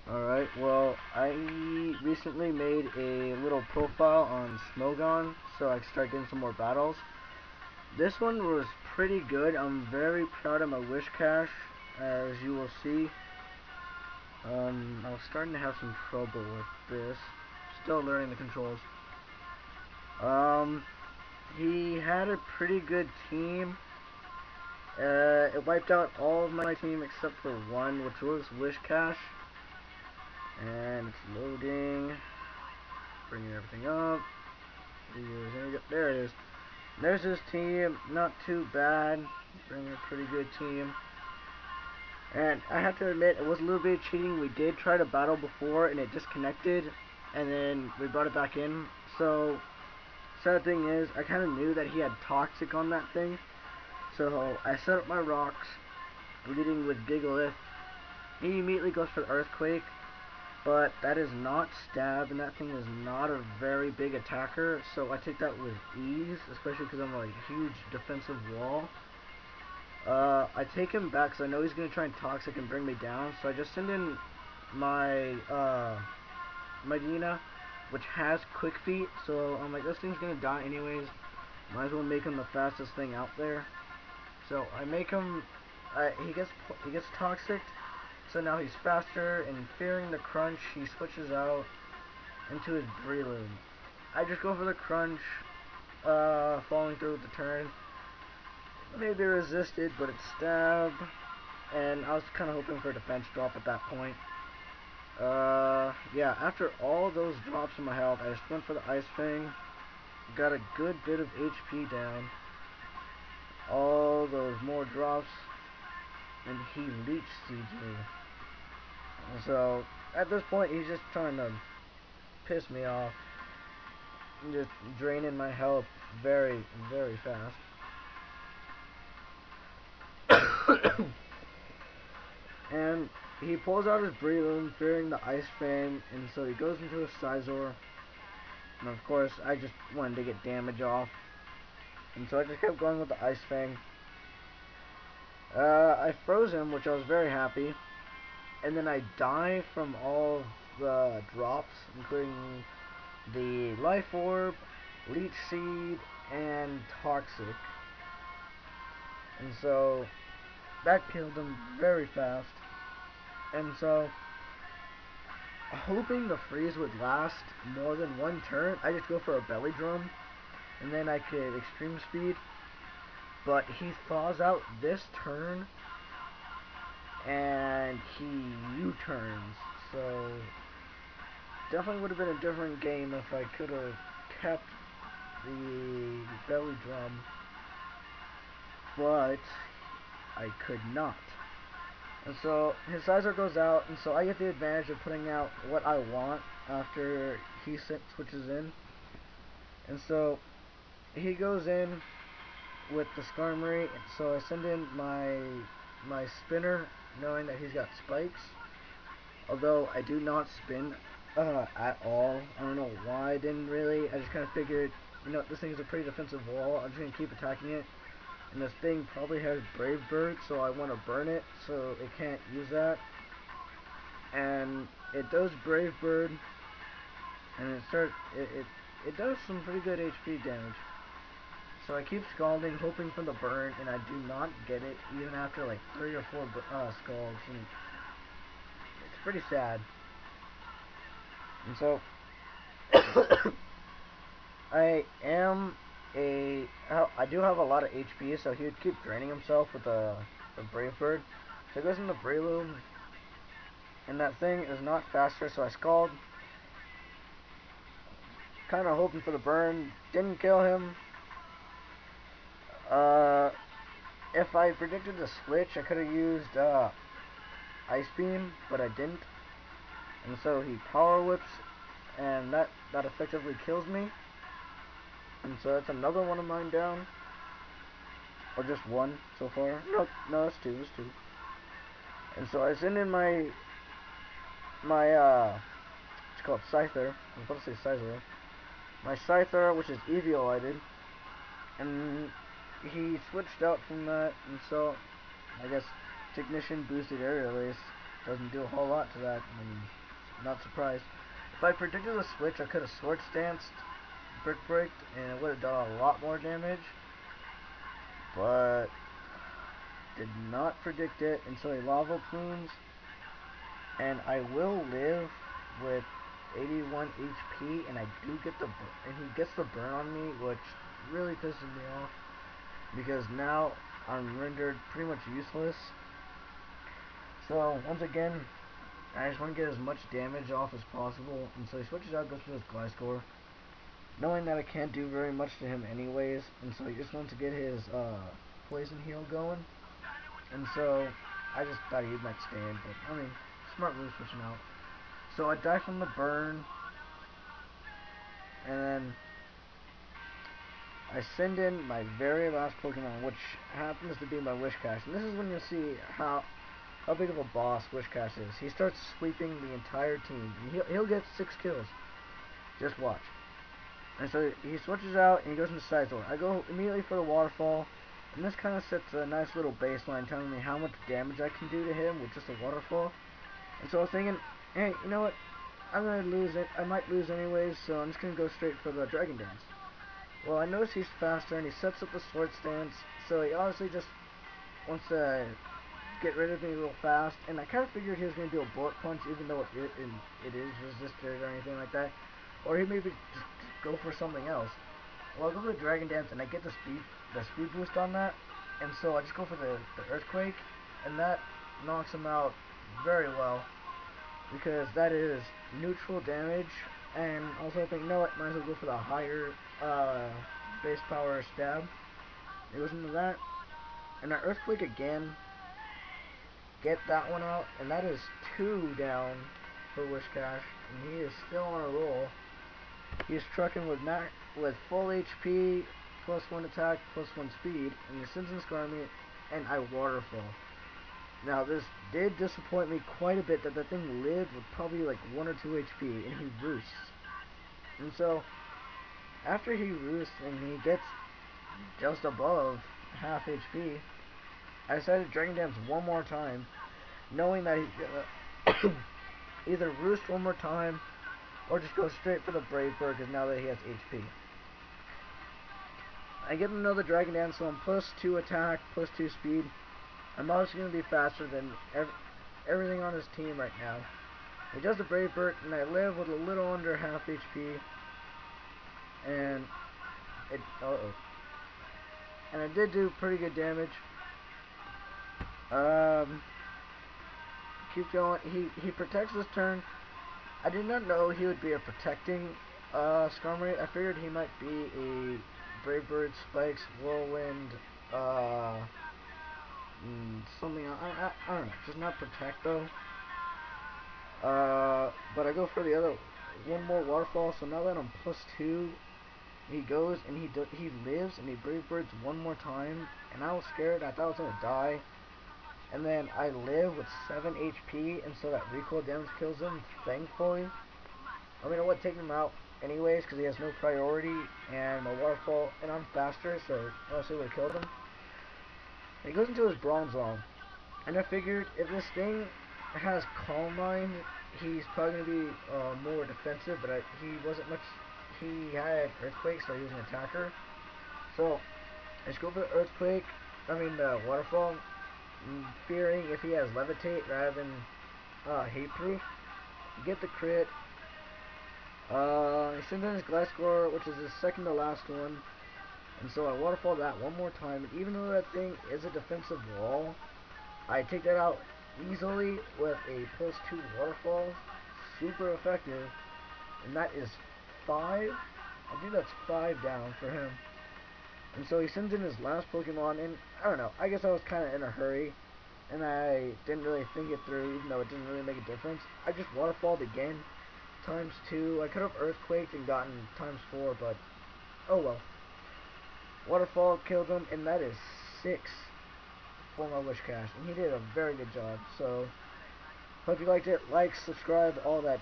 Alright, well, I recently made a little profile on Smogon, so I can start getting some more battles. This one was pretty good. I'm very proud of my whishcash, as you will see. I was starting to have some trouble with this. Still learning the controls. Um, he had a pretty good team. It wiped out all of my team except for one, which was whishcash. And it's loading. Bringing everything up. There it is. There's his team. Not too bad. Bringing a pretty good team. And I have to admit, it was a little bit cheating. We did try to battle before, and it disconnected. And then we brought it back in. So, sad thing is, I kind of knew that he had toxic on that thing. So, I set up my rocks, leading with Gigalith. He immediately goes for the Earthquake. But that is not stab, and that thing is not a very big attacker, so I take that with ease, especially because I'm a huge defensive wall. I take him back because I know he's going to try and toxic and bring me down, so I just send in my Medina, which has quick feet, so I'm like, this thing's going to die anyways, might as well make him the fastest thing out there. So I make him, he gets toxic. So now he's faster, and fearing the crunch, he switches out into his Breloom. I just go for the crunch, falling through with the turn. Maybe resisted, but it's stab, and I was kind of hoping for a defense drop at that point. Yeah, after all those drops in my health, I just went for the Ice Fang, got a good bit of HP down. All those more drops, and he leech seeds me. So, at this point, he's just trying to piss me off. Just draining my health very, very fast. And he pulls out his Breloom, fearing the Ice Fang, and so he goes into a Scizor. And of course, I just wanted to get damage off. And so I just kept going with the Ice Fang. I froze him, which I was very happy. And then I die from all of the drops, including the Life Orb, Leech Seed, and Toxic. And so that killed him very fast. And so, hoping the freeze would last more than one turn, I just go for a belly drum, and then I could extreme speed. But he thaws out this turn, and he U-turns. So definitely would have been a different game if I could have kept the belly drum, but I could not. And so his Scizor goes out, and so I get the advantage of putting out what I want after he switches in. And so he goes in with the Skarmory, and so I send in my spinner, knowing that he's got spikes. Although I do not spin at all. I don't know why I didn't really. I just kind of figured, this thing is a pretty defensive wall. I'm just going to keep attacking it. And this thing probably has Brave Bird, so I want to burn it so it can't use that. And it does Brave Bird, and it does some pretty good HP damage. So I keep scalding, hoping for the burn, and I do not get it, even after like 3 or 4 scalds. And it's pretty sad. And so I do have a lot of HP, so he would keep draining himself with the Brave Bird. So he goes in the Breloom, and that thing is not faster, so I scald. Kind of hoping for the burn. Didn't kill him. If I predicted the switch, I could have used Ice Beam, but I didn't. And so he Power Whips, and that effectively kills me. And so that's another one of mine down. Or just one so far. Nope, no, that's two, And so I send in my it's called Scyther. I was about to say Scizor. My Scyther, which is Eviolighted. And he switched out from that, and so I guess Technician boosted Aerial Ace. doesn't do a whole lot to that. I mean, not surprised. If I predicted the switch, I could have sword stanced, brick breaked, and it would have done a lot more damage. But did not predict it, and so he lava plumes, and I will live with 81 HP, and I do get the and he gets the burn on me, which really pisses me off because now I'm rendered pretty much useless. So once again, I just want to get as much damage off as possible, and so he switches out, goes for his Gliscor, knowing that I can't do very much to him anyways, and so he just wants to get his poison heal going, and so I just thought he might stand, but I mean, smart move switching out. So I die from the burn, and then I send in my very last Pokemon, which happens to be my Whishcash, and this is when you'll see how big of a boss Whishcash is. He starts sweeping the entire team, and he'll get 6 kills. Just watch. And so he switches out, and he goes into Sizor. I go immediately for the Waterfall, and this kind of sets a nice little baseline telling me how much damage I can do to him with just a Waterfall. And so I was thinking, hey, you know what? I'm going to lose it. I might lose anyways, so I'm just going to go straight for the Dragon Dance. Well, I notice he's faster, and he sets up the Sword Stance, so he honestly just wants to get rid of me real fast, and I kind of figured he was going to do a Bullet Punch, even though it is resisted or anything like that, or he maybe just go for something else. Well, I go for the Dragon Dance, and I get the speed boost on that, and so I just go for the Earthquake, and that knocks him out very well, because that is neutral damage, and also I think, no, I might as well go for the higher base power stab. It goes into that, and the Earthquake again, get that one out, and that is 2 down for Whishcash, and he is still on a roll. He's trucking with full HP, +1 attack, +1 speed, and he sends in Skarmy, and I Waterfall. Now this did disappoint me quite a bit that the thing lived with probably like 1 or 2 HP, and he roosts. And so, after he roosts and he gets just above half HP, I decided to Dragon Dance one more time, knowing that he's gonna either roost one more time or just go straight for the Brave Bird, because now that he has HP. I give him another Dragon Dance, so I'm +2 attack, +2 speed. I'm obviously going to be faster than everything on his team right now. He does the Brave Bird, and I live with a little under half HP. And and I did do pretty good damage. Keep going. He protects this turn. I did not know he would be a protecting Skarmory. I figured he might be a Brave Bird, Spikes, Whirlwind, something. I don't know. Just not protect though. But I go for the other one more Waterfall. So now that I'm +2. He goes and he lives and he Brave Birds one more time, and I was scared. I thought I was gonna die, and then I live with 7 HP, and so that recoil damage kills him. Thankfully, I mean I would take him out anyways because he has no priority, and my Waterfall, and I'm faster, so honestly would have killed him. And he goes into his Bronzong, and I figured if this thing has Calm Mind, he's probably gonna be more defensive, but he wasn't much. He had Earthquake, so he was an attacker. So I just go for the Earthquake. I mean the Waterfall, fearing if he has Levitate rather than Hate Proof. Get the crit. He sends in his Gliscor, which is his second to last one, and so I Waterfall that one more time. And even though that thing is a defensive wall, I take that out easily with a +2 Waterfall. Super effective, and that is 5. I think that's 5 down for him. And so he sends in his last Pokemon, and I don't know, I guess I was kind of in a hurry, and I didn't really think it through, even though it didn't really make a difference. I just Waterfalled again, ×2. I could have Earthquaked and gotten ×4, but oh well. Waterfall killed him, and that is 6 for my Whishcash, and he did a very good job. So, hope you liked it. Like, subscribe, all that